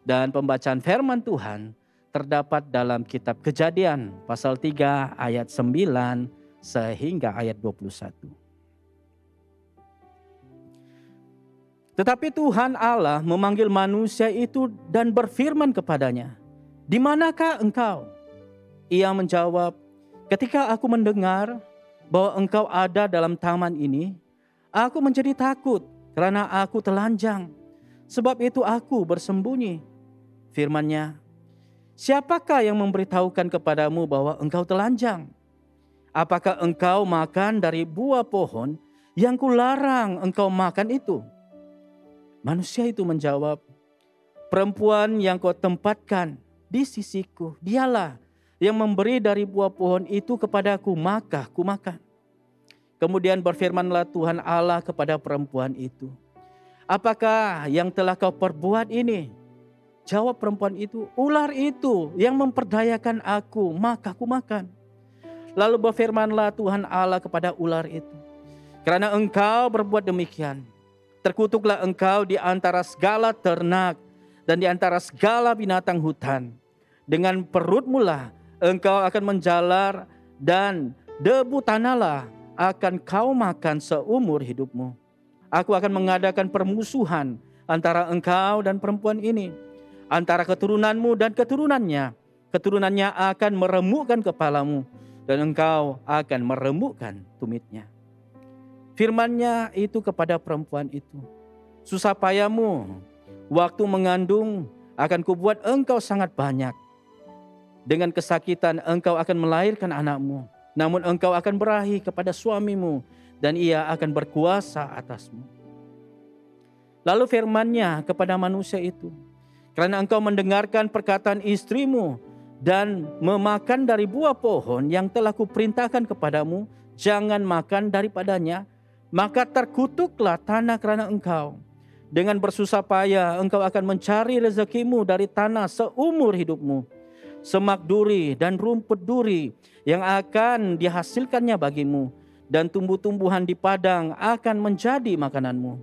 Dan pembacaan firman Tuhan terdapat dalam kitab Kejadian pasal 3 ayat 9 sehingga ayat 21. Tetapi Tuhan Allah memanggil manusia itu dan berfirman kepadanya, "Di manakah engkau?" Ia menjawab, "Ketika aku mendengar bahwa engkau ada dalam taman ini, aku menjadi takut karena aku telanjang. Sebab itu aku bersembunyi." Firman-Nya, "Siapakah yang memberitahukan kepadamu bahwa engkau telanjang? Apakah engkau makan dari buah pohon yang kularang engkau makan itu?" Manusia itu menjawab, "Perempuan yang kau tempatkan di sisiku, dialah yang memberi dari buah pohon itu kepadaku, maka ku makan." Kemudian berfirmanlah Tuhan Allah kepada perempuan itu, "Apakah yang telah kau perbuat ini?" Jawab perempuan itu, "Ular itu yang memperdayakan aku, maka ku makan." Lalu berfirmanlah Tuhan Allah kepada ular itu, "Karena engkau berbuat demikian, terkutuklah engkau di antara segala ternak dan di antara segala binatang hutan. Dengan perutmu lah engkau akan menjalar dan debu tanahlah akan kau makan seumur hidupmu. Aku akan mengadakan permusuhan antara engkau dan perempuan ini, antara keturunanmu dan keturunannya. Keturunannya akan meremukkan kepalamu dan engkau akan meremukkan tumitnya." Firman-Nya itu kepada perempuan itu, "Susah payahmu waktu mengandung akan kubuat engkau sangat banyak. Dengan kesakitan engkau akan melahirkan anakmu. Namun engkau akan berahi kepada suamimu dan ia akan berkuasa atasmu." Lalu firman-Nya kepada manusia itu, "Karena engkau mendengarkan perkataan istrimu dan memakan dari buah pohon yang telah kuperintahkan kepadamu, jangan makan daripadanya, maka terkutuklah tanah karena engkau. Dengan bersusah payah engkau akan mencari rezekimu dari tanah seumur hidupmu. Semak duri dan rumput duri yang akan dihasilkannya bagimu, dan tumbuh-tumbuhan di padang akan menjadi makananmu.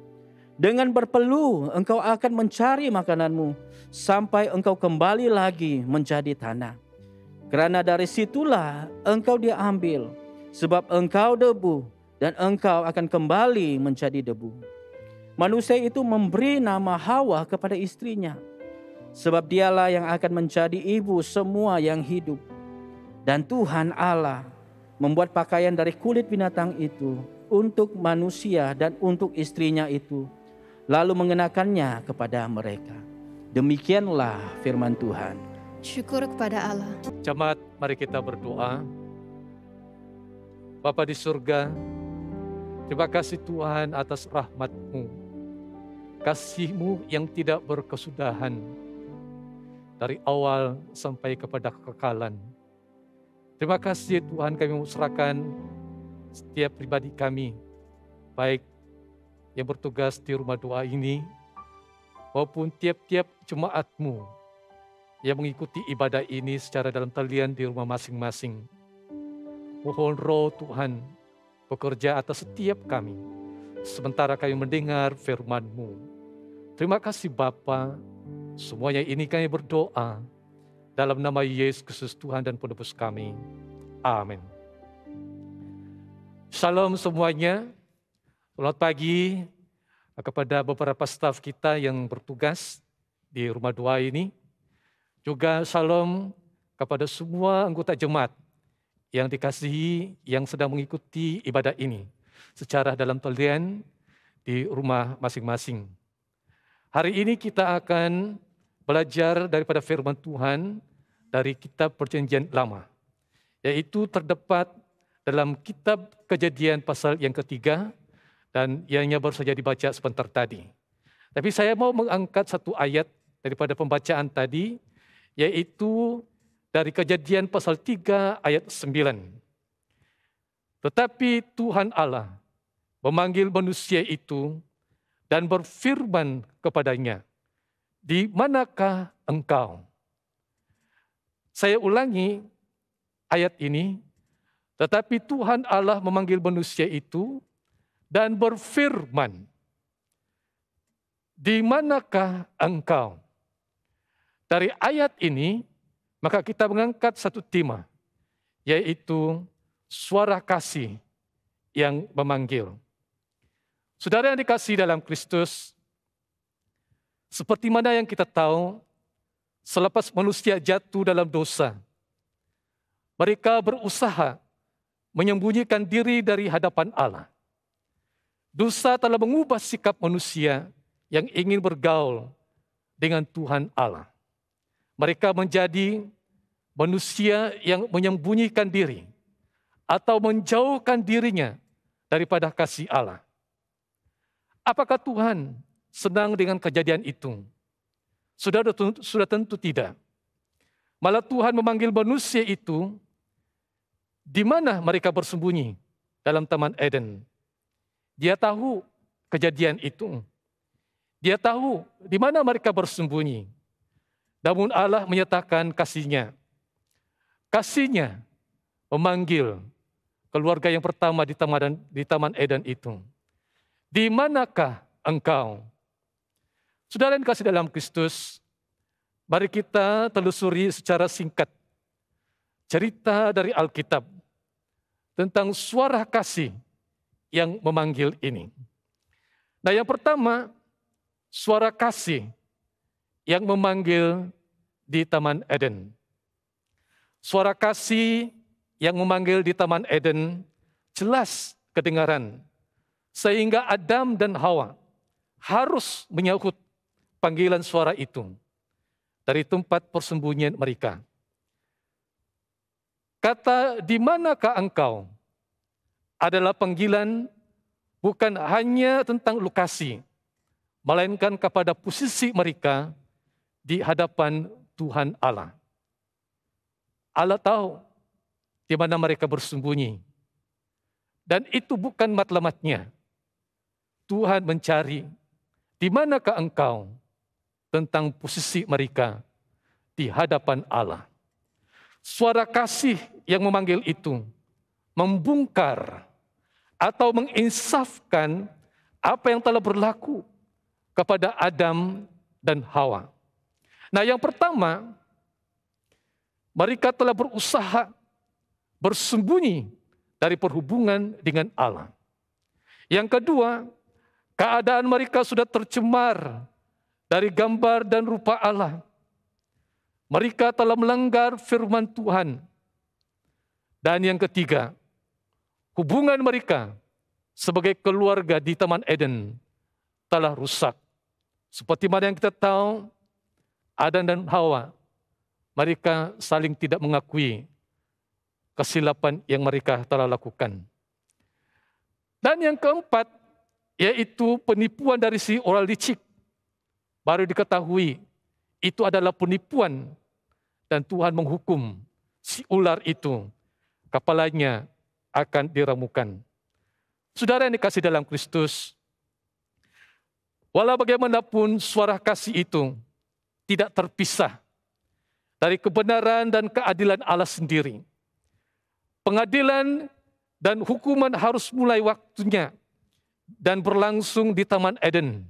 Dengan berpeluh engkau akan mencari makananmu sampai engkau kembali lagi menjadi tanah. Karena dari situlah engkau diambil, sebab engkau debu dan engkau akan kembali menjadi debu." Manusia itu memberi nama Hawa kepada istrinya, sebab dialah yang akan menjadi ibu semua yang hidup. Dan Tuhan Allah membuat pakaian dari kulit binatang itu untuk manusia dan untuk istrinya itu, lalu mengenakannya kepada mereka. Demikianlah firman Tuhan. Syukur kepada Allah. Jemaat, mari kita berdoa. Bapa di surga, terima kasih Tuhan atas rahmat-Mu, kasih-Mu yang tidak berkesudahan dari awal sampai kepada kekekalan. Terima kasih Tuhan, kami serahkan setiap pribadi kami, baik yang bertugas di rumah doa ini, maupun tiap-tiap jemaat-Mu yang mengikuti ibadah ini secara dalam talian di rumah masing-masing. Mohon Roh Tuhan bekerja atas setiap kami, sementara kami mendengar firman-Mu. Terima kasih Bapa, semuanya ini kami berdoa dalam nama Yesus Kristus Tuhan dan Penebus kami. Amin. Shalom semuanya. Selamat pagi kepada beberapa staf kita yang bertugas di rumah doa ini. Juga shalom kepada semua anggota jemaat yang dikasihi, yang sedang mengikuti ibadah ini secara dalam talian di rumah masing-masing. Hari ini kita akan belajar daripada firman Tuhan dari kitab Perjanjian Lama, yaitu terdapat dalam kitab Kejadian pasal yang ketiga, dan ianya baru saja dibaca sebentar tadi. Tapi saya mau mengangkat satu ayat daripada pembacaan tadi, yaitu dari Kejadian pasal 3 ayat 9. "Tetapi Tuhan Allah memanggil manusia itu dan berfirman kepadanya, 'Di manakah engkau?'" Saya ulangi ayat ini. Tetapi Tuhan Allah memanggil manusia itu dan berfirman, "Di manakah engkau?" Dari ayat ini, maka kita mengangkat satu tema, yaitu suara kasih yang memanggil. Saudara yang dikasihi dalam Kristus, seperti mana yang kita tahu, selepas manusia jatuh dalam dosa, mereka berusaha menyembunyikan diri dari hadapan Allah. Dosa telah mengubah sikap manusia yang ingin bergaul dengan Tuhan Allah. Mereka menjadi manusia yang menyembunyikan diri atau menjauhkan dirinya daripada kasih Allah. Apakah Tuhan senang dengan kejadian itu? Sudah tentu tidak. Malah Tuhan memanggil manusia itu di mana mereka bersembunyi dalam Taman Eden. Dia tahu kejadian itu. Dia tahu di mana mereka bersembunyi. Namun Allah menyatakan kasih-Nya. Kasih-Nya memanggil keluarga yang pertama di Taman Eden itu. Di manakah engkau? Saudara yang kasih dalam Kristus, mari kita telusuri secara singkat cerita dari Alkitab tentang suara kasih yang memanggil ini. Nah, yang pertama, suara kasih yang memanggil di Taman Eden. Suara kasih yang memanggil di Taman Eden jelas kedengaran, sehingga Adam dan Hawa harus menyahut panggilan suara itu dari tempat persembunyian mereka. Kata "di manakah engkau" adalah panggilan bukan hanya tentang lokasi, melainkan kepada posisi mereka di hadapan Tuhan Allah. Allah tahu di mana mereka bersembunyi. Dan itu bukan matlamatnya. Tuhan mencari di manakah engkau tentang posisi mereka di hadapan Allah. Suara kasih yang memanggil itu membongkar atau menginsafkan apa yang telah berlaku kepada Adam dan Hawa. Nah, yang pertama, mereka telah berusaha bersembunyi dari perhubungan dengan Allah. Yang kedua, keadaan mereka sudah tercemar dari gambar dan rupa Allah. Mereka telah melanggar firman Tuhan. Dan yang ketiga, hubungan mereka sebagai keluarga di Taman Eden telah rusak. Seperti mana yang kita tahu, Adam dan Hawa, mereka saling tidak mengakui kesilapan yang mereka telah lakukan. Dan yang keempat, yaitu penipuan dari si orang licik. Baru diketahui, itu adalah penipuan dan Tuhan menghukum si ular itu. Kepalanya akan diramukan. Saudara yang dikasihi dalam Kristus, walau bagaimanapun suara kasih itu tidak terpisah dari kebenaran dan keadilan Allah sendiri. Pengadilan dan hukuman harus mulai waktunya dan berlangsung di Taman Eden.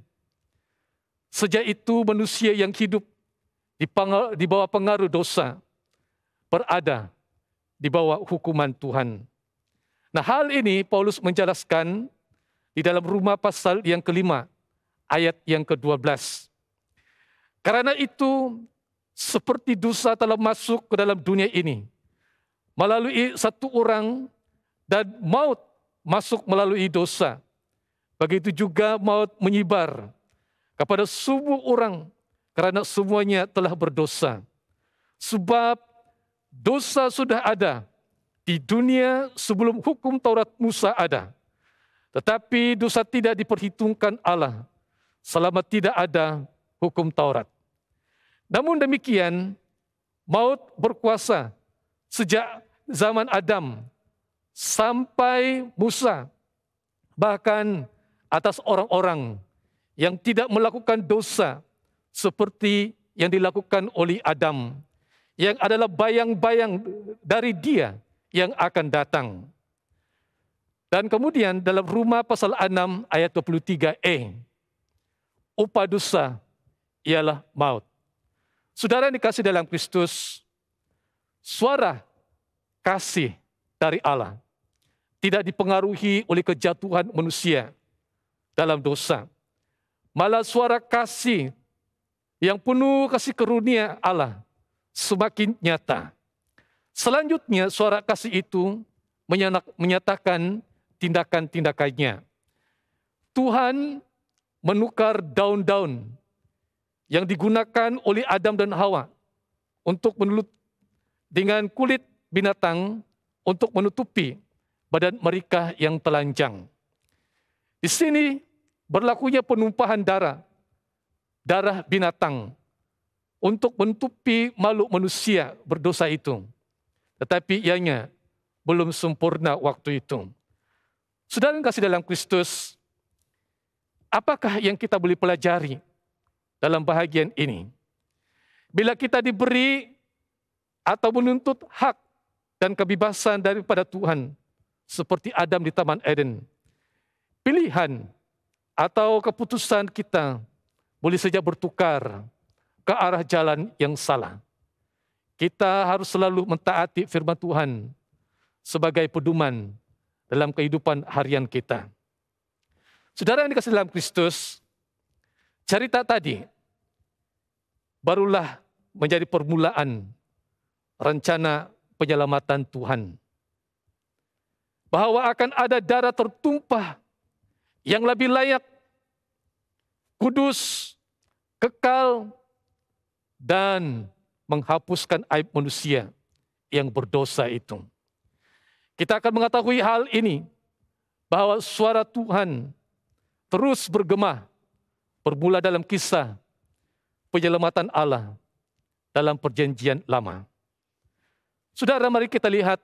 Sejak itu manusia yang hidup di bawah pengaruh dosa berada di bawah hukuman Tuhan. Nah, hal ini Paulus menjelaskan di dalam Roma pasal yang kelima, ayat yang ke-12. Karena itu, seperti dosa telah masuk ke dalam dunia ini, melalui satu orang, dan maut masuk melalui dosa, begitu juga maut menyebar kepada semua orang, karena semuanya telah berdosa. Sebab dosa sudah ada di dunia sebelum hukum Taurat Musa ada. Tetapi dosa tidak diperhitungkan Allah selama tidak ada hukum Taurat. Namun demikian, maut berkuasa sejak zaman Adam sampai Musa, bahkan atas orang-orang yang tidak melakukan dosa seperti yang dilakukan oleh Adam, yang adalah bayang-bayang dari Dia yang akan datang. Dan kemudian dalam Roma pasal 6 ayat 23e, upah dosa ialah maut. Saudara yang dikasihi dalam Kristus, suara kasih dari Allah tidak dipengaruhi oleh kejatuhan manusia dalam dosa. Malah suara kasih yang penuh kasih karunia Allah semakin nyata. Selanjutnya suara kasih itu menyatakan tindakan-tindakannya. Tuhan menukar daun-daun yang digunakan oleh Adam dan Hawa untuk menulut dengan kulit binatang untuk menutupi badan mereka yang telanjang. Di sini berlakunya penumpahan darah binatang untuk menutupi makhluk manusia berdosa itu. Tetapi ianya belum sempurna waktu itu. Saudara yang kasih dalam Kristus, apakah yang kita boleh pelajari dalam bahagian ini? Bila kita diberi atau menuntut hak dan kebebasan daripada Tuhan, seperti Adam di Taman Eden, pilihan atau keputusan kita boleh saja bertukar ke arah jalan yang salah. Kita harus selalu mentaati firman Tuhan sebagai pedoman dalam kehidupan harian kita. Saudara yang dikasihi dalam Kristus, cerita tadi barulah menjadi permulaan rencana penyelamatan Tuhan. Bahwa akan ada darah tertumpah yang lebih layak, kudus, kekal, dan menghapuskan aib manusia yang berdosa itu. Kita akan mengetahui hal ini, bahwa suara Tuhan terus bergema, bermula dalam kisah penyelamatan Allah dalam perjanjian lama. Saudara, mari kita lihat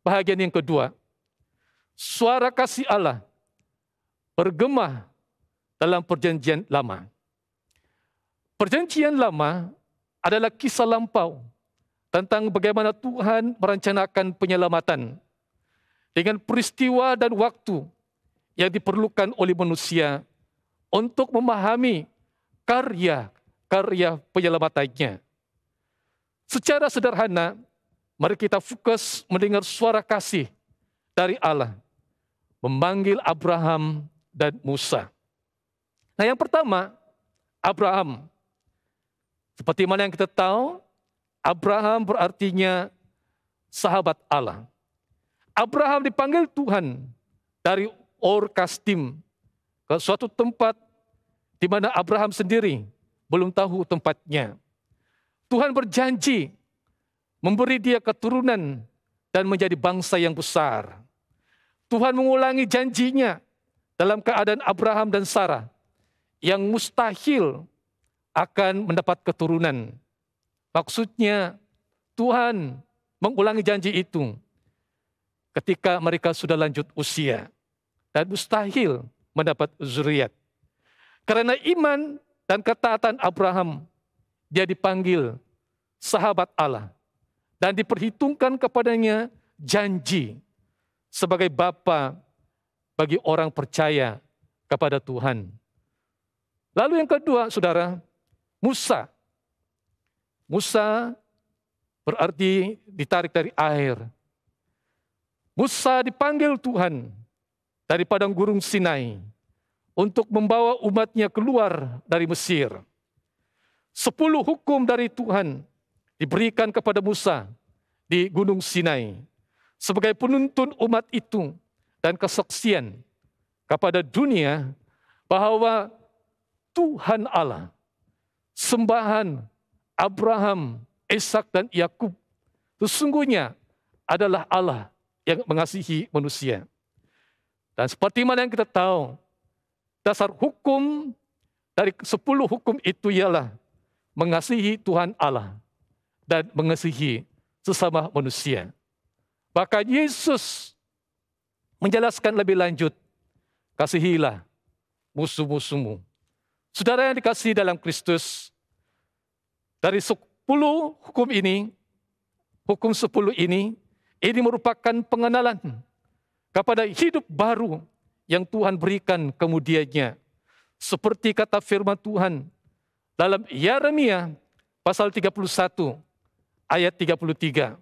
bahagian yang kedua. Suara kasih Allah bergema dalam perjanjian lama. Perjanjian lama adalah kisah lampau tentang bagaimana Tuhan merencanakan penyelamatan dengan peristiwa dan waktu yang diperlukan oleh manusia untuk memahami karya penyelamatannya. Secara sederhana, mari kita fokus mendengar suara kasih dari Allah memanggil Abraham dan Musa. Nah, yang pertama, Abraham. Seperti mana yang kita tahu, Abraham berartinya sahabat Allah. Abraham dipanggil Tuhan dari Ur Kasdim ke suatu tempat di mana Abraham sendiri belum tahu tempatnya. Tuhan berjanji memberi dia keturunan dan menjadi bangsa yang besar. Tuhan mengulangi janjinya dalam keadaan Abraham dan Sarah yang mustahil akan mendapat keturunan. Maksudnya Tuhan mengulangi janji itu ketika mereka sudah lanjut usia dan mustahil mendapat zuriat. Karena iman dan ketaatan Abraham, dia dipanggil sahabat Allah dan diperhitungkan kepadanya janji sebagai bapa bagi orang percaya kepada Tuhan. Lalu yang kedua, saudara, Musa. Musa berarti ditarik dari air. Musa dipanggil Tuhan dari padang gurun Sinai untuk membawa umatnya keluar dari Mesir. 10 hukum dari Tuhan diberikan kepada Musa di Gunung Sinai sebagai penuntun umat itu dan kesaksian kepada dunia bahwa Tuhan Allah, sembahan Abraham, Ishak dan Yakub, sesungguhnya adalah Allah yang mengasihi manusia. Dan seperti mana yang kita tahu, dasar hukum dari 10 hukum itu ialah mengasihi Tuhan Allah dan mengasihi sesama manusia. Bahkan Yesus menjelaskan lebih lanjut, kasihilah musuh-musuhmu. Saudara yang dikasihi dalam Kristus, dari 10 hukum ini, hukum 10 ini merupakan pengenalan kepada hidup baru yang Tuhan berikan kemudiannya. Seperti kata firman Tuhan dalam Yeremia pasal 31 ayat 33.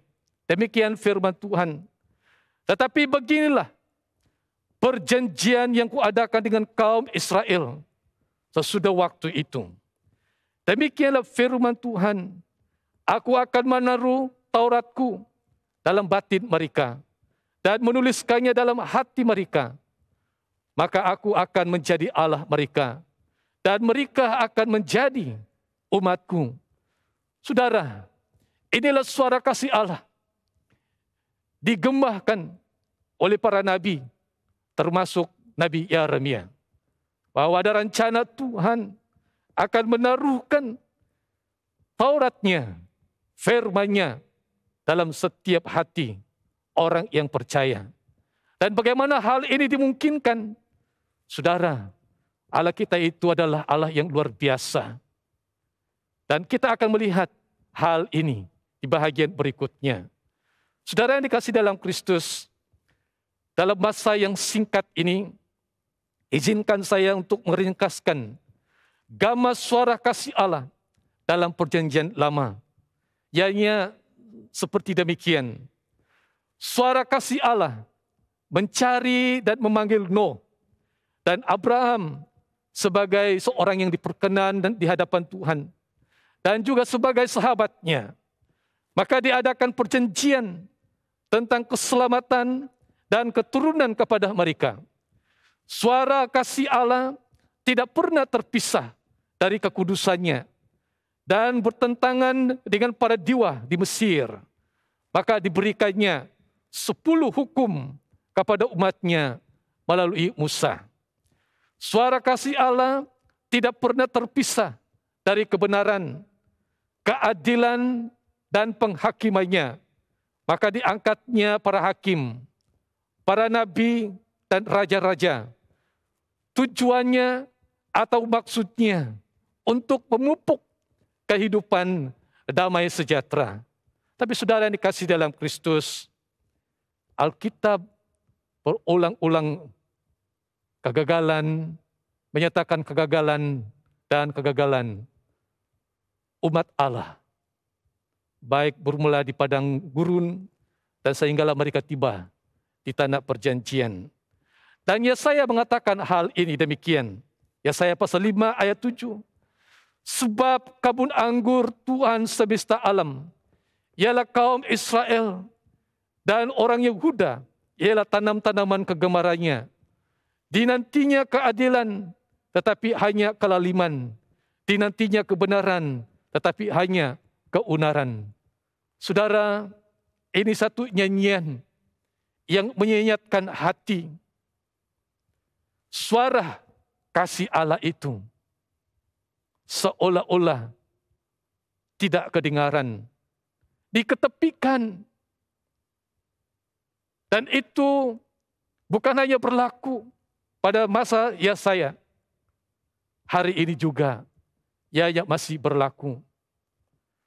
Demikian firman Tuhan. Tetapi beginilah perjanjian yang kuadakan dengan kaum Israel sesudah waktu itu. Demikianlah firman Tuhan, aku akan menaruh Tauratku dalam batin mereka dan menuliskannya dalam hati mereka. Maka aku akan menjadi Allah mereka dan mereka akan menjadi umatku. Saudara, inilah suara kasih Allah digemahkan oleh para nabi, termasuk Nabi Yeremia, bahwa ada rencana Tuhan akan menaruhkan Tauratnya, firman-Nya dalam setiap hati orang yang percaya. Dan bagaimana hal ini dimungkinkan? Saudara, Allah kita itu adalah Allah yang luar biasa. Dan kita akan melihat hal ini di bahagian berikutnya. Saudara yang dikasihi dalam Kristus, dalam masa yang singkat ini, izinkan saya untuk meringkaskan gama suara kasih Allah dalam perjanjian lama. Ianya seperti demikian. Suara kasih Allah mencari dan memanggil Nuh dan Abraham sebagai seorang yang diperkenan dan di hadapan Tuhan, dan juga sebagai sahabatnya. Maka diadakan perjanjian tentang keselamatan dan keturunan kepada mereka. Suara kasih Allah tidak pernah terpisah dari kekudusannya dan bertentangan dengan para dewa di Mesir. Maka diberikannya 10 hukum kepada umatnya melalui Musa. Suara kasih Allah tidak pernah terpisah dari kebenaran, keadilan, dan penghakimannya. Maka diangkatnya para hakim, para nabi, dan raja-raja. Tujuannya atau maksudnya untuk memupuk kehidupan damai sejahtera. Tapi saudara yang dikasihi dalam Kristus, Alkitab berulang-ulang kegagalan, menyatakan kegagalan dan kegagalan umat Allah. Baik bermula di padang gurun dan sehinggalah mereka tiba di tanah perjanjian. Dan Yesaya mengatakan hal ini demikian. Yesaya pasal 5 ayat 7. Sebab kebun anggur Tuhan semesta alam ialah kaum Israel, dan orang Yehuda ialah tanam-tanaman kegemarannya. Dinantinya keadilan, tetapi hanya kelaliman. Dinantinya kebenaran, tetapi hanya keonaran. Saudara, ini satu nyanyian yang menyenyatkan hati. Suara kasih Allah itu seolah-olah tidak kedengaran, diketepikan. Dan itu bukan hanya berlaku pada masa Yesaya. Hari ini juga yang masih berlaku.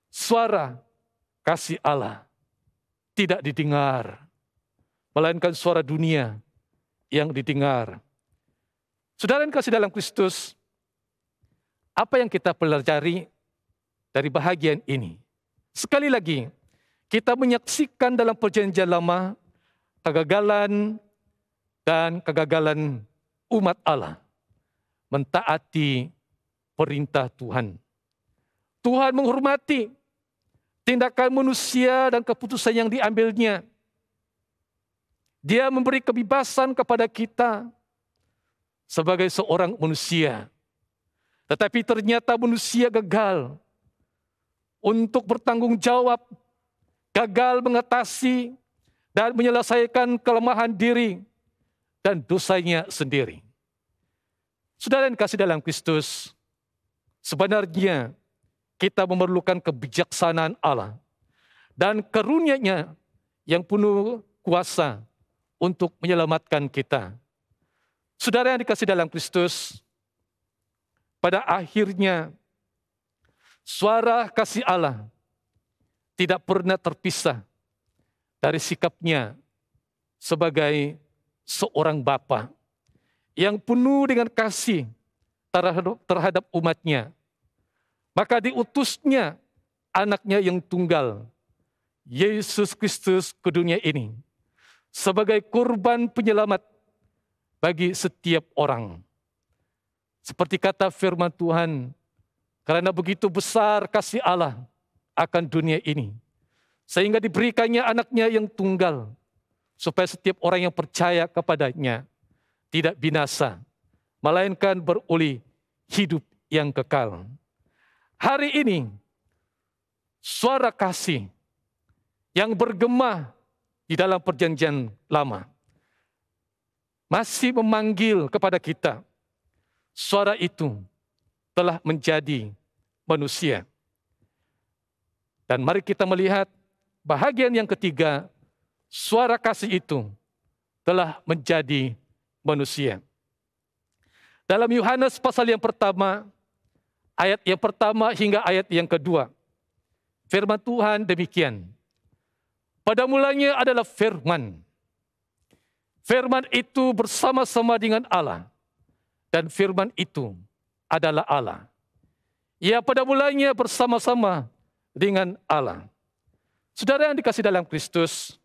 Suara kasih Allah tidak didengar, melainkan suara dunia yang didengar. Saudara yang kasih dalam Kristus, apa yang kita pelajari dari bahagian ini? Sekali lagi, kita menyaksikan dalam perjanjian lama kegagalan dan kegagalan umat Allah mentaati perintah Tuhan. Tuhan menghormati tindakan manusia dan keputusan yang diambilnya. Dia memberi kebebasan kepada kita sebagai seorang manusia. Tetapi ternyata manusia gagal untuk bertanggung jawab, gagal mengatasi dan menyelesaikan kelemahan diri dan dosanya sendiri. Saudara yang kasih dalam Kristus, sebenarnya kita memerlukan kebijaksanaan Allah dan karunia-Nya yang penuh kuasa untuk menyelamatkan kita. Saudara yang dikasih dalam Kristus, pada akhirnya suara kasih Allah tidak pernah terpisah dari sikapnya sebagai seorang bapa yang penuh dengan kasih terhadap umatnya. Maka diutusnya anaknya yang tunggal, Yesus Kristus, ke dunia ini sebagai kurban penyelamat bagi setiap orang. Seperti kata firman Tuhan, karena begitu besar kasih Allah akan dunia ini, sehingga diberikannya anaknya yang tunggal, supaya setiap orang yang percaya kepadanya tidak binasa, melainkan beroleh hidup yang kekal. Hari ini, suara kasih yang bergema di dalam perjanjian lama masih memanggil kepada kita. Suara itu telah menjadi manusia. Dan mari kita melihat bahagian yang ketiga, suara kasih itu telah menjadi manusia. Dalam Yohanes pasal yang pertama, ayat yang pertama hingga ayat yang kedua, firman Tuhan demikian. Pada mulanya adalah firman. Firman itu bersama-sama dengan Allah. Dan firman itu adalah Allah. Ia pada mulanya bersama-sama dengan Allah. Saudara yang dikasih dalam Kristus,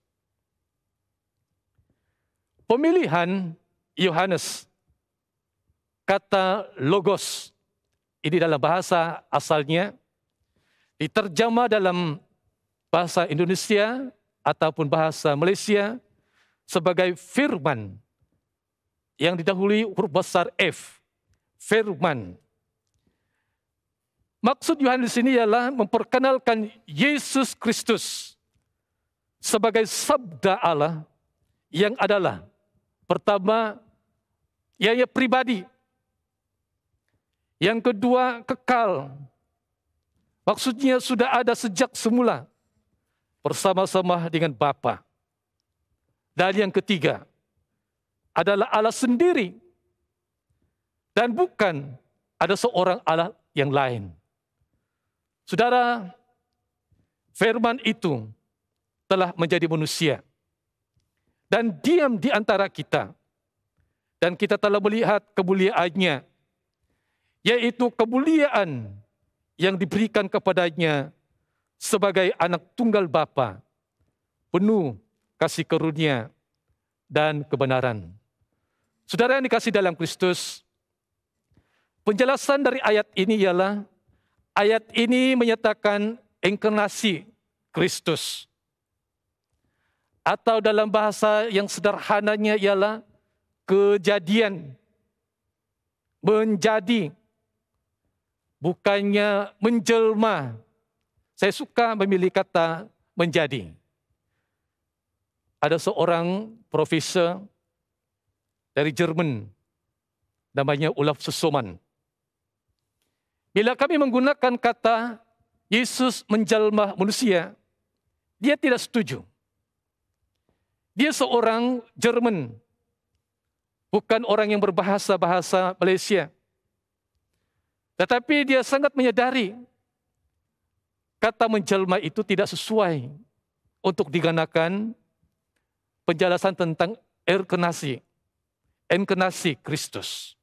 pemilihan Yohanes, kata logos, ini dalam bahasa asalnya, diterjemah dalam bahasa Indonesia ataupun bahasa Malaysia sebagai firman, yang didahului huruf besar F, firman. Maksud Yohanes ini ialah memperkenalkan Yesus Kristus sebagai sabda Allah yang adalah pertama, ia pribadi. Yang kedua, kekal. Maksudnya sudah ada sejak semula bersama-sama dengan Bapa. Dan yang ketiga adalah Allah sendiri dan bukan ada seorang Allah yang lain. Saudara, firman itu telah menjadi manusia dan diam di antara kita. Dan kita telah melihat kemuliaannya, yaitu kemuliaan yang diberikan kepadanya sebagai anak tunggal Bapa, penuh kasih karunia dan kebenaran. Saudara yang dikasih dalam Kristus, penjelasan dari ayat ini ialah, ayat ini menyatakan inkarnasi Kristus. Atau dalam bahasa yang sederhananya ialah kejadian, menjadi, bukannya menjelma. Saya suka memilih kata menjadi. Ada seorang profesor dari Jerman, namanya Olaf Sussman. Bila kami menggunakan kata Yesus menjelma manusia, dia tidak setuju. Dia seorang Jerman, bukan orang yang berbahasa-bahasa Malaysia. Tetapi dia sangat menyadari kata menjelma itu tidak sesuai untuk digunakan penjelasan tentang inkarnasi Kristus.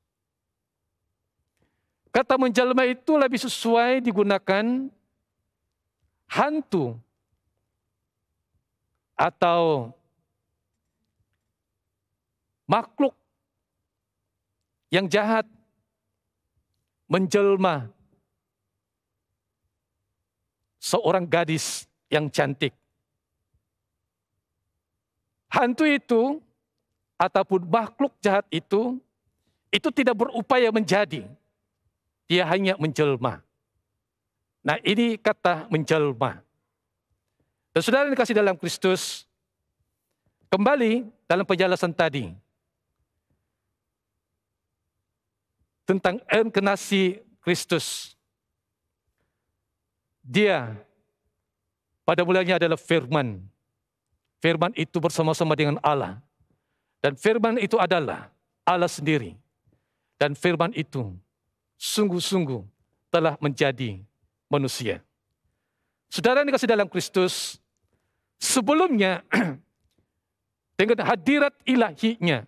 Kata menjelma itu lebih sesuai digunakan hantu atau makhluk yang jahat menjelma seorang gadis yang cantik. Hantu itu ataupun makhluk jahat itu tidak berupaya menjadi. Dia hanya menjelma. Nah, ini kata menjelma. Dan saudara yang dikasih dalam Kristus, kembali dalam penjelasan tadi tentang inkarnasi Kristus. Dia pada mulanya adalah firman. Firman itu bersama-sama dengan Allah. Dan firman itu adalah Allah sendiri. Dan firman itu sungguh-sungguh telah menjadi manusia. Saudara yang dikasih dalam Kristus, sebelumnya dengan hadirat ilahinya,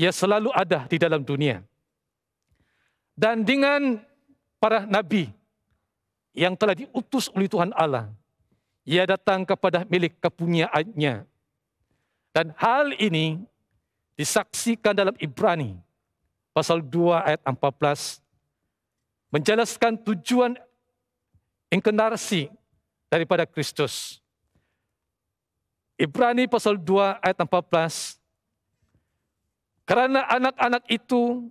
ia selalu ada di dalam dunia. Dan dengan para nabi, yang telah diutus oleh Tuhan Allah. Ia datang kepada milik kepunyaannya. Dan hal ini disaksikan dalam Ibrani pasal 2 ayat 14, menjelaskan tujuan inkarnasi daripada Kristus. Ibrani pasal 2 ayat 14, karena anak-anak itu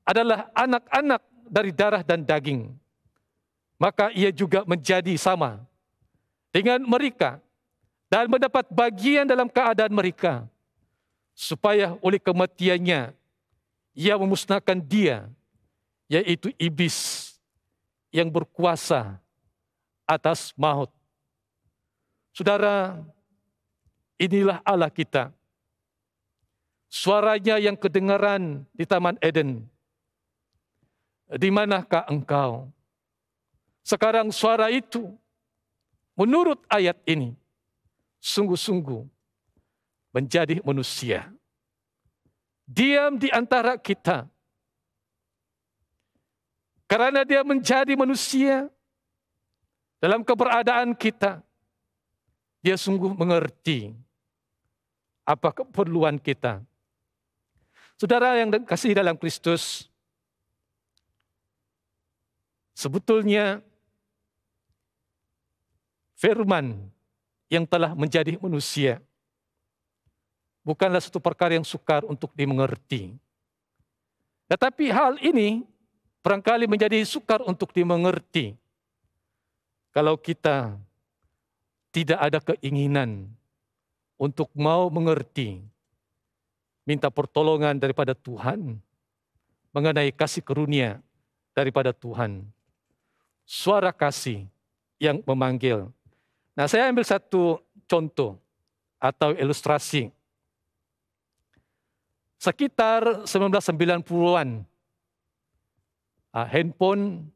adalah anak-anak dari darah dan daging, maka ia juga menjadi sama dengan mereka dan mendapat bagian dalam keadaan mereka, supaya oleh kematiannya ia memusnahkan dia, yaitu iblis yang berkuasa atas maut. Saudara, inilah Allah kita. Suaranya yang kedengaran di Taman Eden. Di manakah engkau? Sekarang suara itu, menurut ayat ini, sungguh-sungguh menjadi manusia. Diam di antara kita. Karena dia menjadi manusia dalam keberadaan kita, dia sungguh mengerti apa keperluan kita. Saudara yang kasih dalam Kristus, sebetulnya firman yang telah menjadi manusia bukanlah satu perkara yang sukar untuk dimengerti. Tetapi hal ini barangkali menjadi sukar untuk dimengerti kalau kita tidak ada keinginan untuk mau mengerti, minta pertolongan daripada Tuhan mengenai kasih karunia daripada Tuhan. Suara kasih yang memanggil. Nah, saya ambil satu contoh atau ilustrasi. Sekitar 1990-an, handphone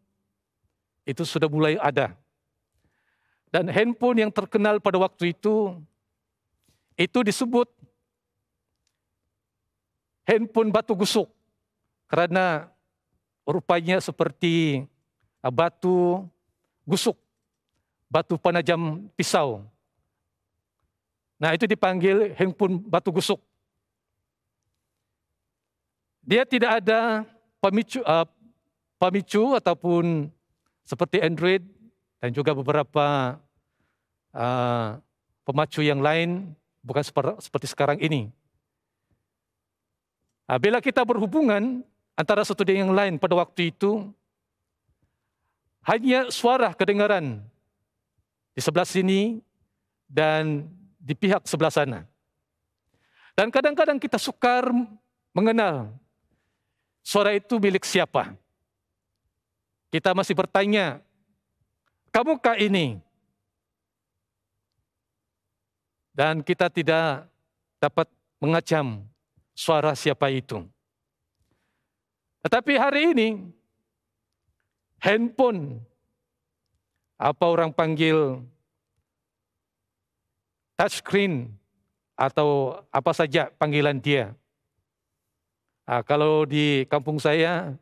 itu sudah mulai ada. Dan handphone yang terkenal pada waktu itu disebut handphone batu gusuk. Karena rupanya seperti batu gusuk, batu penajam pisau. Nah, itu dipanggil handphone batu gusuk. Dia tidak ada pemicu ataupun seperti Android dan juga beberapa pemacu yang lain, bukan seperti sekarang ini. Bila kita berhubungan antara satu dengan yang lain pada waktu itu, hanya suara kedengaran di sebelah sini dan di pihak sebelah sana. Dan kadang-kadang kita sukar mengenal suara itu milik siapa. Kita masih bertanya, kamukah ini? Dan kita tidak dapat mengacam suara siapa itu. Tetapi hari ini, handphone, apa orang panggil touchscreen, atau apa saja panggilan dia. Kalau di kampung saya,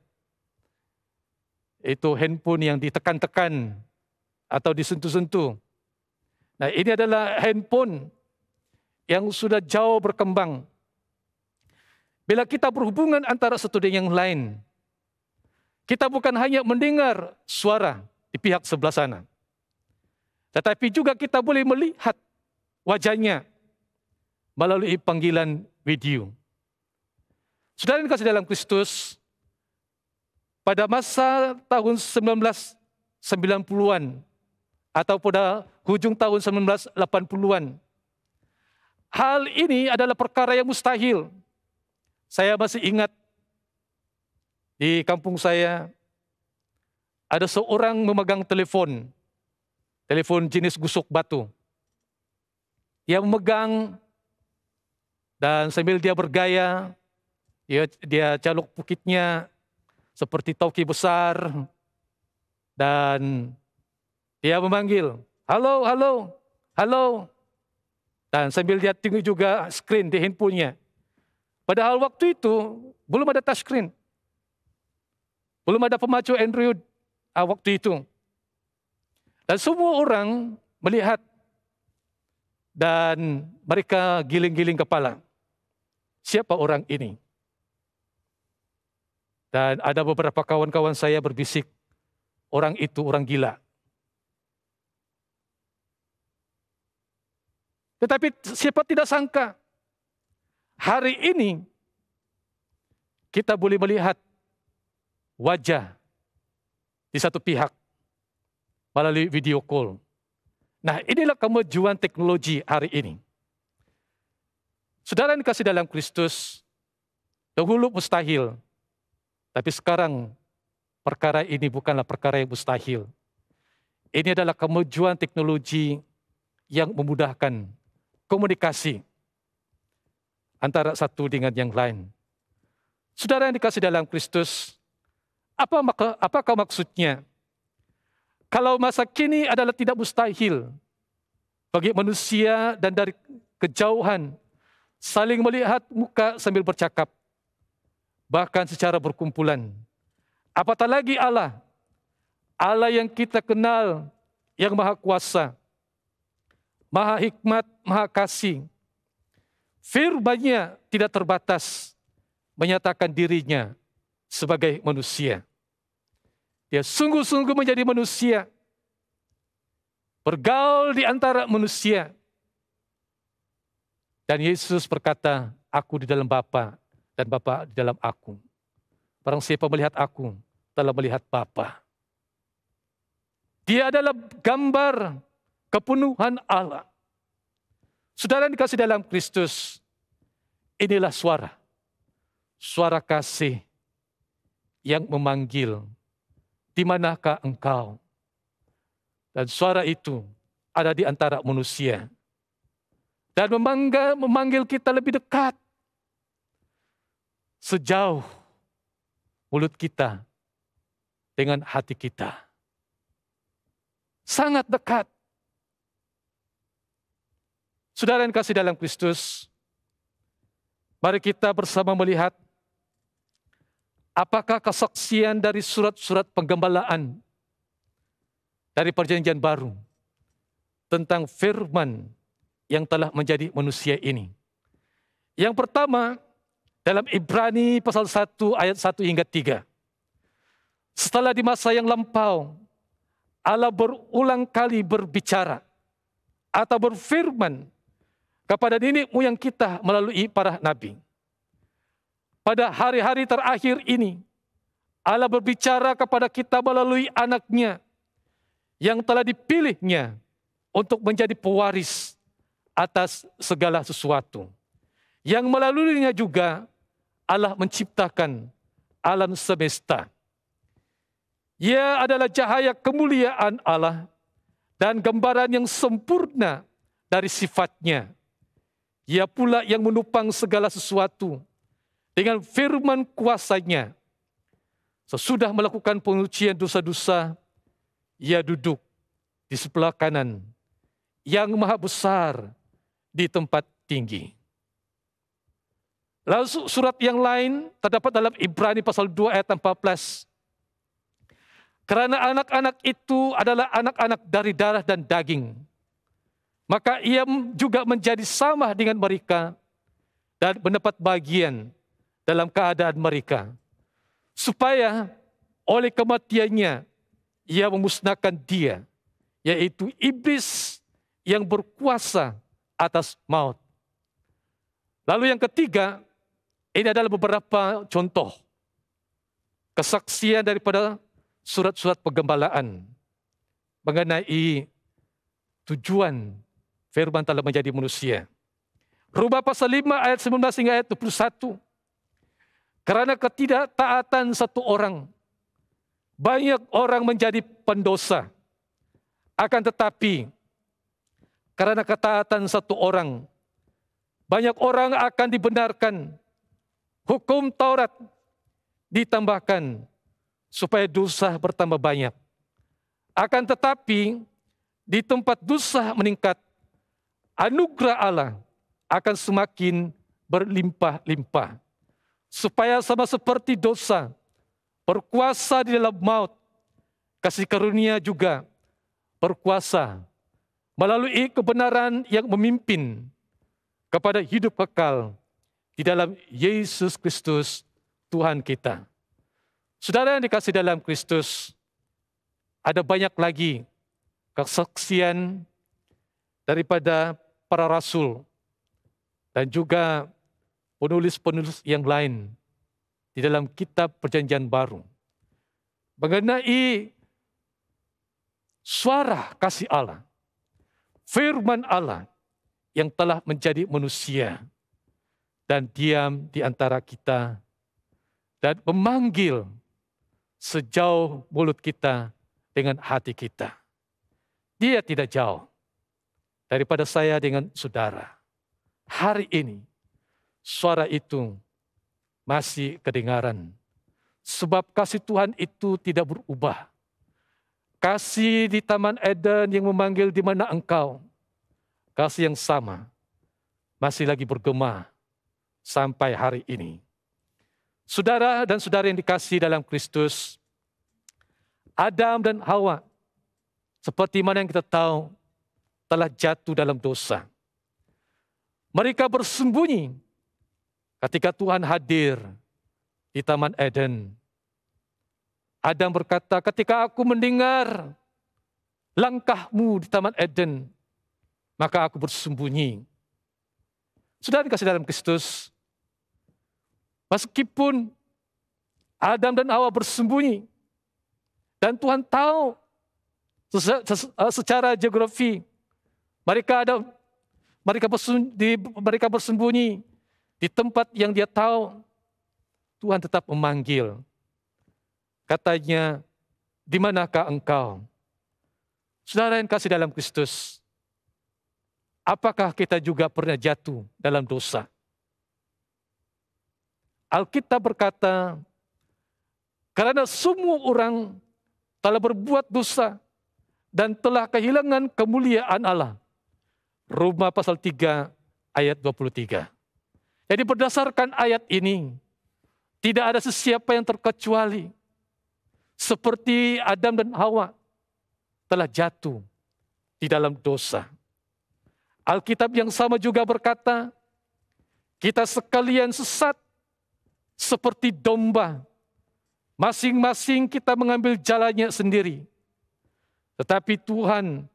itu handphone yang ditekan-tekan atau disentuh-sentuh. Nah, ini adalah handphone yang sudah jauh berkembang. Bila kita berhubungan antara satu dengan yang lain, kita bukan hanya mendengar suara di pihak sebelah sana, tetapi juga kita boleh melihat wajahnya melalui panggilan video. Saudara yang kasih dalam Kristus, pada masa tahun 1990-an atau pada hujung tahun 1980-an, hal ini adalah perkara yang mustahil. Saya masih ingat di kampung saya ada seorang memegang telepon jenis gusuk batu. Dia memegang dan sambil dia bergaya, dia caluk pukitnya seperti tauki besar dan dia memanggil, halo, halo, halo. Dan sambil dia tengok juga screen di handphonenya. Padahal waktu itu belum ada touchscreen. Belum ada pemacu Android waktu itu. Dan semua orang melihat dan mereka giling-giling kepala. Siapa orang ini? Dan ada beberapa kawan-kawan saya berbisik, orang itu orang gila. Tetapi siapa tidak sangka, hari ini kita boleh melihat wajah di satu pihak melalui video call. Nah, inilah kemajuan teknologi hari ini. Saudara yang dikasihi dalam Kristus, dahulu mustahil, tapi sekarang perkara ini bukanlah perkara yang mustahil. Ini adalah kemajuan teknologi yang memudahkan komunikasi antara satu dengan yang lain. Saudara yang dikasihi dalam Kristus, apakah maksudnya? Kalau masa kini adalah tidak mustahil bagi manusia dan dari kejauhan saling melihat muka sambil bercakap, bahkan secara berkumpulan. Apatah lagi Allah, Allah yang kita kenal, yang Maha Kuasa, Maha Hikmat, Maha Kasih. Firman-Nya tidak terbatas menyatakan dirinya sebagai manusia. Dia sungguh-sungguh menjadi manusia, bergaul di antara manusia. Dan Yesus berkata, aku di dalam Bapa dan Bapa di dalam aku. Barang siapa melihat aku, telah melihat Bapa. Dia adalah gambar kepenuhan Allah. Saudara yang dikasihi dalam Kristus, inilah suara kasih yang memanggil, di manakah engkau? Dan suara itu ada di antara manusia. Dan memanggil kita lebih dekat. Sejauh mulut kita dengan hati kita. Sangat dekat. Saudara yang kasih dalam Kristus, mari kita bersama melihat apakah kesaksian dari surat-surat penggembalaan dari Perjanjian Baru tentang firman yang telah menjadi manusia ini. Yang pertama, dalam Ibrani pasal 1 ayat 1 hingga 3. Setelah di masa yang lampau, Allah berulang kali berbicara atau berfirman kepada nenek moyang kita melalui para nabi. Pada hari-hari terakhir ini, Allah berbicara kepada kita melalui anaknya yang telah dipilihnya untuk menjadi pewaris atas segala sesuatu. Yang melaluinya juga Allah menciptakan alam semesta. Ia adalah cahaya kemuliaan Allah dan gambaran yang sempurna dari sifatnya. Ia pula yang menopang segala sesuatu dengan firman kuasanya. Sesudah melakukan pencucian dosa-dosa, ia duduk di sebelah kanan yang maha besar di tempat tinggi. Lalu surat yang lain terdapat dalam Ibrani pasal 2 ayat 14. Karena anak-anak itu adalah anak-anak dari darah dan daging, maka ia juga menjadi sama dengan mereka dan mendapat bagian dalam keadaan mereka, supaya oleh kematiannya ia memusnahkan dia, yaitu iblis yang berkuasa atas maut. Lalu yang ketiga, ini adalah beberapa contoh kesaksian daripada surat-surat penggembalaan mengenai tujuan firman telah menjadi manusia. Roma pasal 5 ayat 19 hingga ayat 21. Karena ketidaktaatan satu orang, banyak orang menjadi pendosa. Akan tetapi, karena ketaatan satu orang, banyak orang akan dibenarkan. Hukum Taurat ditambahkan supaya dosa bertambah banyak. Akan tetapi, di tempat dosa meningkat, anugerah Allah akan semakin berlimpah-limpah. Supaya sama seperti dosa berkuasa di dalam maut, kasih karunia juga berkuasa melalui kebenaran yang memimpin kepada hidup kekal di dalam Yesus Kristus Tuhan kita. Saudara yang dikasihi dalam Kristus, ada banyak lagi kesaksian daripada para rasul dan juga penulis-penulis yang lain di dalam kitab Perjanjian Baru mengenai suara kasih Allah, firman Allah yang telah menjadi manusia dan diam di antara kita dan memanggil sejauh mulut kita dengan hati kita. Dia tidak jauh daripada saya dengan saudara. Hari ini suara itu masih kedengaran. Sebab kasih Tuhan itu tidak berubah. Kasih di Taman Eden yang memanggil di mana engkau, kasih yang sama masih lagi bergema sampai hari ini. Saudara dan saudari yang dikasihi dalam Kristus, Adam dan Hawa, seperti mana yang kita tahu, telah jatuh dalam dosa. Mereka bersembunyi ketika Tuhan hadir di Taman Eden. Adam berkata, ketika aku mendengar langkahmu di Taman Eden, maka aku bersembunyi. Saudara dikasihi dalam Kristus, meskipun Adam dan Hawa bersembunyi, dan Tuhan tahu secara geografi, mereka bersembunyi di tempat yang dia tahu, Tuhan tetap memanggil. Katanya, di manakah engkau? Saudara yang kasih dalam Kristus, apakah kita juga pernah jatuh dalam dosa? Alkitab berkata, karena semua orang telah berbuat dosa dan telah kehilangan kemuliaan Allah. Roma pasal 3 ayat 23. Jadi berdasarkan ayat ini, tidak ada sesiapa yang terkecuali. Seperti Adam dan Hawa telah jatuh di dalam dosa. Alkitab yang sama juga berkata, kita sekalian sesat seperti domba. Masing-masing kita mengambil jalannya sendiri. Tetapi Tuhan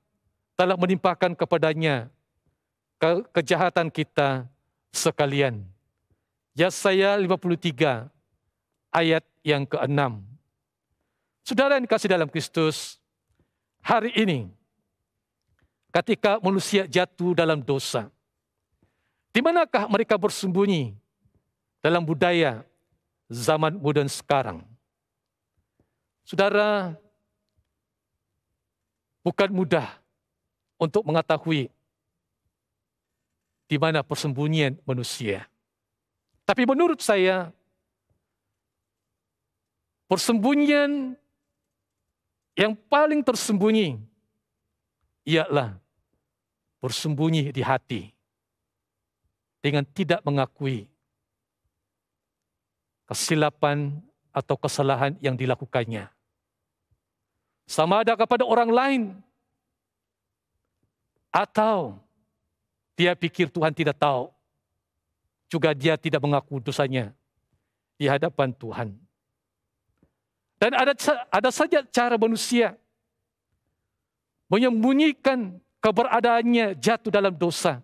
telah menimpakan kepadanya kejahatan kita sekalian. Yesaya 53 ayat yang ke-6. Saudara yang dikasihi dalam Kristus, hari ini ketika manusia jatuh dalam dosa, di manakah mereka bersembunyi dalam budaya zaman modern sekarang? Saudara, bukan mudah untuk mengetahui di mana persembunyian manusia. Tapi menurut saya, persembunyian yang paling tersembunyi ialah bersembunyi di hati dengan tidak mengakui kesilapan atau kesalahan yang dilakukannya. Sama ada kepada orang lain, atau dia pikir Tuhan tidak tahu, juga dia tidak mengaku dosanya di hadapan Tuhan. Dan ada saja cara manusia menyembunyikan keberadaannya jatuh dalam dosa.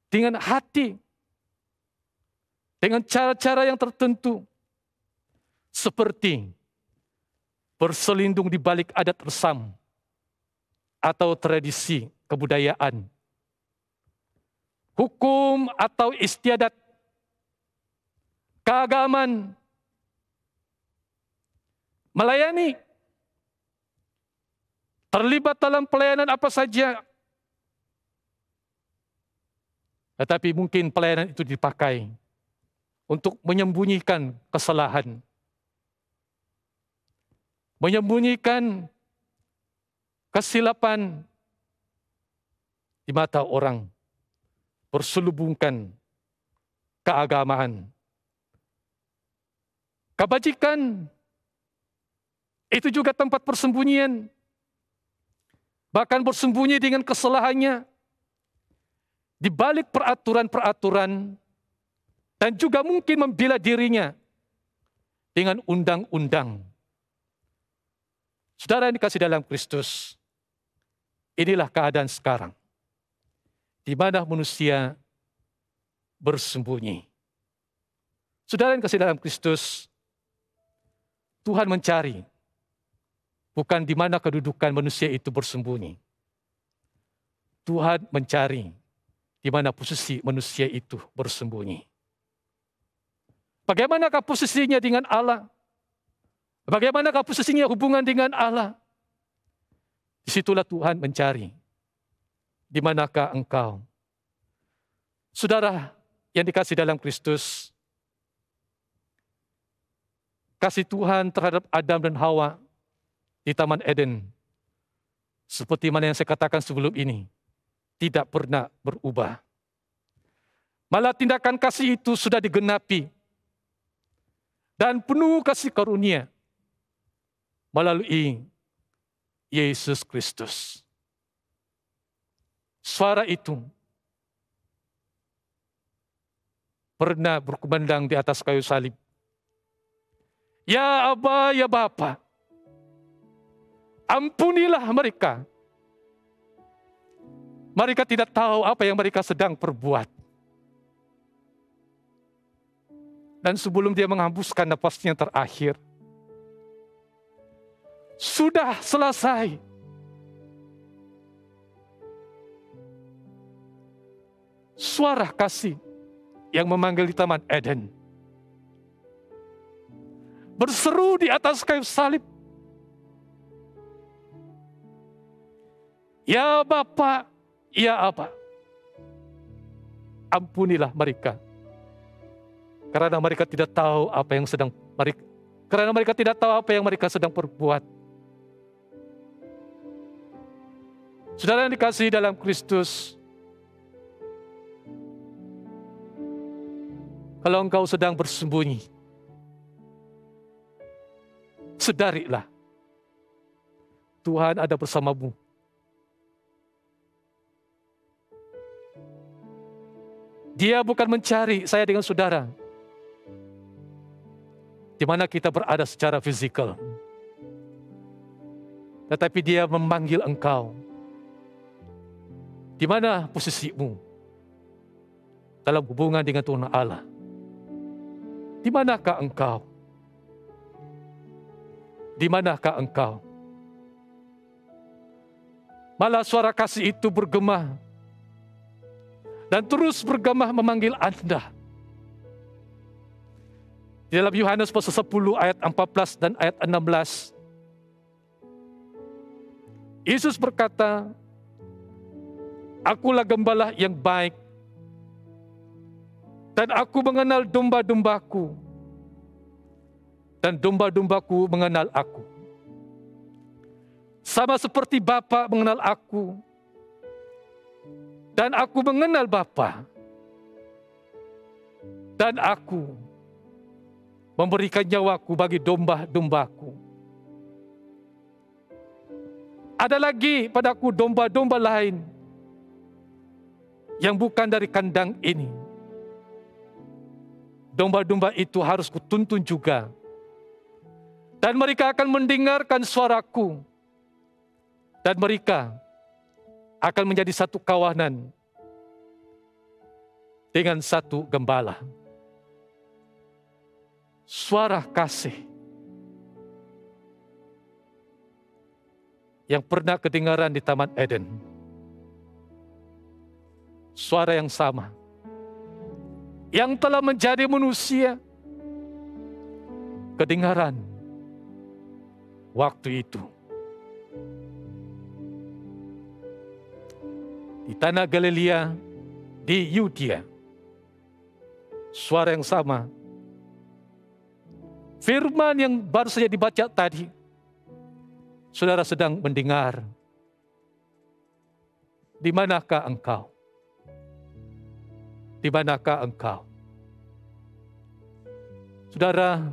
Dengan hati, dengan cara-cara yang tertentu, seperti berselindung di balik adat resam atau tradisi kebudayaan, hukum atau istiadat, keagamaan, melayani, terlibat dalam pelayanan apa saja. Tetapi mungkin pelayanan itu dipakai untuk menyembunyikan kesalahan, menyembunyikan kesilapan di mata orang, berselubungkan keagamaan. Kebajikan itu juga tempat persembunyian. bahkan bersembunyi dengan kesalahannya di balik peraturan-peraturan, dan juga mungkin membela dirinya dengan undang-undang. Saudara yang dikasihi dalam Kristus, inilah keadaan sekarang, di mana manusia bersembunyi. Saudara yang dikasihi dalam Kristus, Tuhan mencari bukan di mana kedudukan manusia itu bersembunyi. Tuhan mencari di mana posisi manusia itu bersembunyi. Bagaimanakah posisinya dengan Allah? Bagaimanakah posisinya hubungan dengan Allah? Disitulah Tuhan mencari. Di manakah engkau? Saudara yang dikasihi dalam Kristus, kasih Tuhan terhadap Adam dan Hawa di Taman Eden, seperti mana yang saya katakan sebelum ini, tidak pernah berubah. Malah tindakan kasih itu sudah digenapi dan penuh kasih karunia melalui Yesus Kristus. Suara itu pernah berkumandang di atas kayu salib. Ya Aba, ya Bapa, ampunilah mereka. Mereka tidak tahu apa yang mereka sedang perbuat. Dan sebelum dia menghembuskan napasnya terakhir, sudah selesai. Suara kasih yang memanggil di Taman Eden berseru di atas kayu salib. Ya Bapa, ya Aba, ampunilah mereka. Karena mereka tidak tahu apa yang mereka sedang perbuat. Saudara yang dikasihi dalam Kristus, kalau engkau sedang bersembunyi, sadarilah Tuhan ada bersamamu. Dia bukan mencari saya dengan saudara, di mana kita berada secara fisikal, tetapi dia memanggil engkau. Di mana posisimu dalam hubungan dengan Tuhan Allah? Di manakah engkau? Di manakah engkau? Malah suara kasih itu bergema dan terus bergema memanggil Anda. Di dalam Yohanes pasal 10 ayat 14 dan ayat 16, Yesus berkata, "Akulah gembala yang baik, dan aku mengenal domba-dombaku, dan domba-dombaku mengenal aku. Sama seperti Bapa mengenal aku, dan aku mengenal Bapa, dan aku memberikan nyawaku bagi domba-dombaku. Ada lagi padaku domba-domba lain yang bukan dari kandang ini. Domba-domba itu harus kutuntun juga. Dan mereka akan mendengarkan suaraku. Dan mereka akan menjadi satu kawanan dengan satu gembala." Suara kasih yang pernah kedengaran di Taman Eden. Suara yang sama yang telah menjadi manusia kedengaran waktu itu di tanah Galilea, di Yudea. Suara yang sama, firman yang baru saja dibaca tadi, saudara sedang mendengar. Di manakah engkau? Di manakah engkau? Saudara,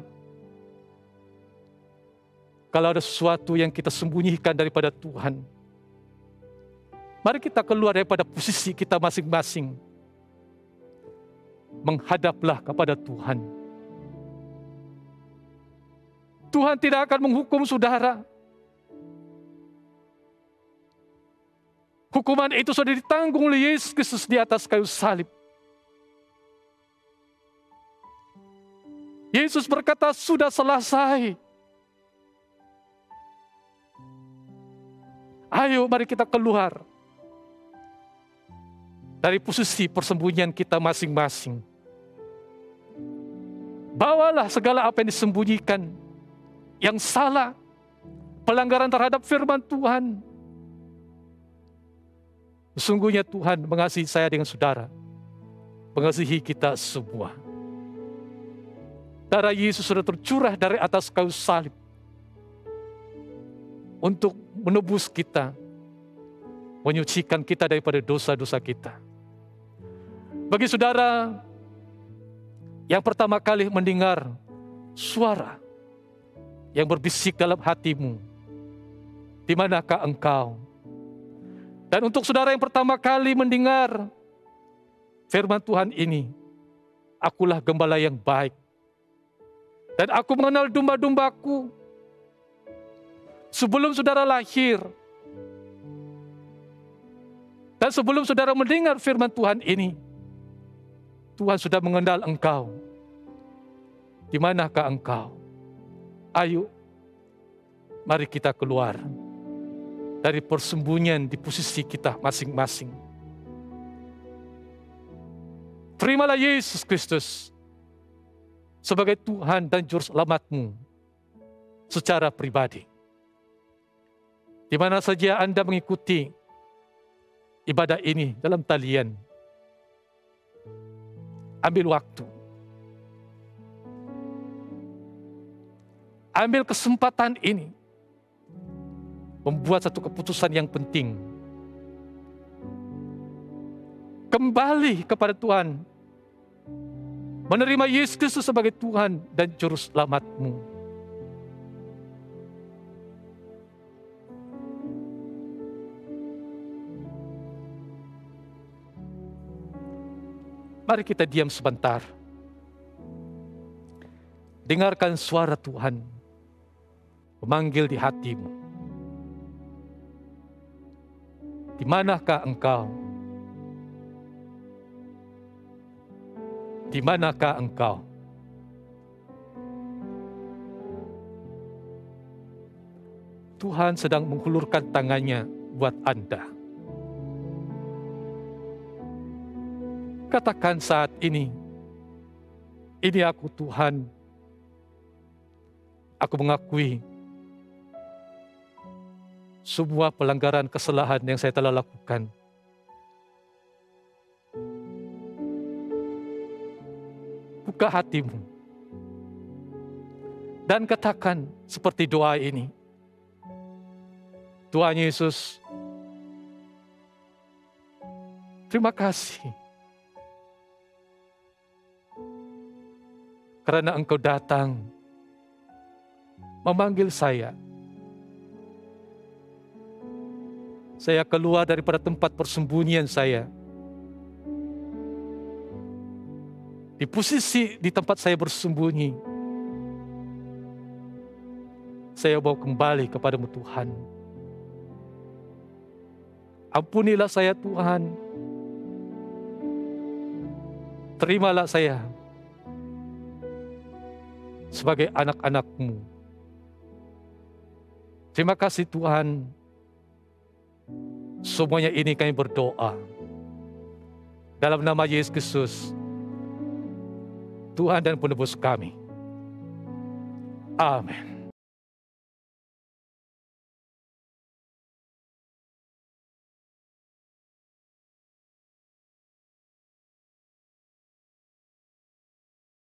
kalau ada sesuatu yang kita sembunyikan daripada Tuhan, Mari kita keluar daripada posisi kita masing-masing. Menghadaplah kepada Tuhan. Tuhan tidak akan menghukum saudara. Hukuman itu sudah ditanggung oleh Yesus Kristus di atas kayu salib. Yesus berkata, sudah selesai. Ayo mari kita keluar dari posisi persembunyian kita masing-masing. Bawalah segala apa yang disembunyikan, yang salah, pelanggaran terhadap firman Tuhan. Sesungguhnya Tuhan mengasihi saya dengan saudara, mengasihi kita semua. Darah Yesus sudah tercurah dari atas kayu salib untuk menebus kita, menyucikan kita daripada dosa-dosa kita. Bagi saudara yang pertama kali mendengar suara yang berbisik dalam hatimu, di manakah engkau? Dan untuk saudara yang pertama kali mendengar firman Tuhan ini, akulah gembala yang baik, dan aku mengenal domba-dombaku. Sebelum saudara lahir, dan sebelum saudara mendengar firman Tuhan ini, Tuhan sudah mengenal engkau. Di manakah engkau? Ayo, mari kita keluar dari persembunyian di posisi kita masing-masing. Terimalah Yesus Kristus sebagai Tuhan dan Juru Selamatmu secara pribadi. Di mana saja Anda mengikuti ibadah ini dalam talian, ambil waktu. Ambil kesempatan ini membuat satu keputusan yang penting. Kembali kepada Tuhan. Menerima Yesus Kristus sebagai Tuhan dan Juru Selamatmu. Mari kita diam sebentar. Dengarkan suara Tuhan memanggil di hatimu. Di manakah engkau? Di manakah engkau? Tuhan sedang menghulurkan tangannya buat Anda. Katakan saat ini aku Tuhan. Aku mengakui semua pelanggaran kesalahan yang saya telah lakukan. Buka hatimu dan katakan seperti doa ini. Tuhan Yesus, terima kasih karena Engkau datang memanggil saya. Saya keluar daripada tempat persembunyian saya. Di posisi di tempat saya bersembunyi, saya mau kembali kepadamu Tuhan. Ampunilah saya Tuhan. Terimalah saya sebagai anak-anak-Mu. Terima kasih Tuhan. Semuanya ini kami berdoa dalam nama Yesus Kristus, Tuhan dan Penebus kami. Amin.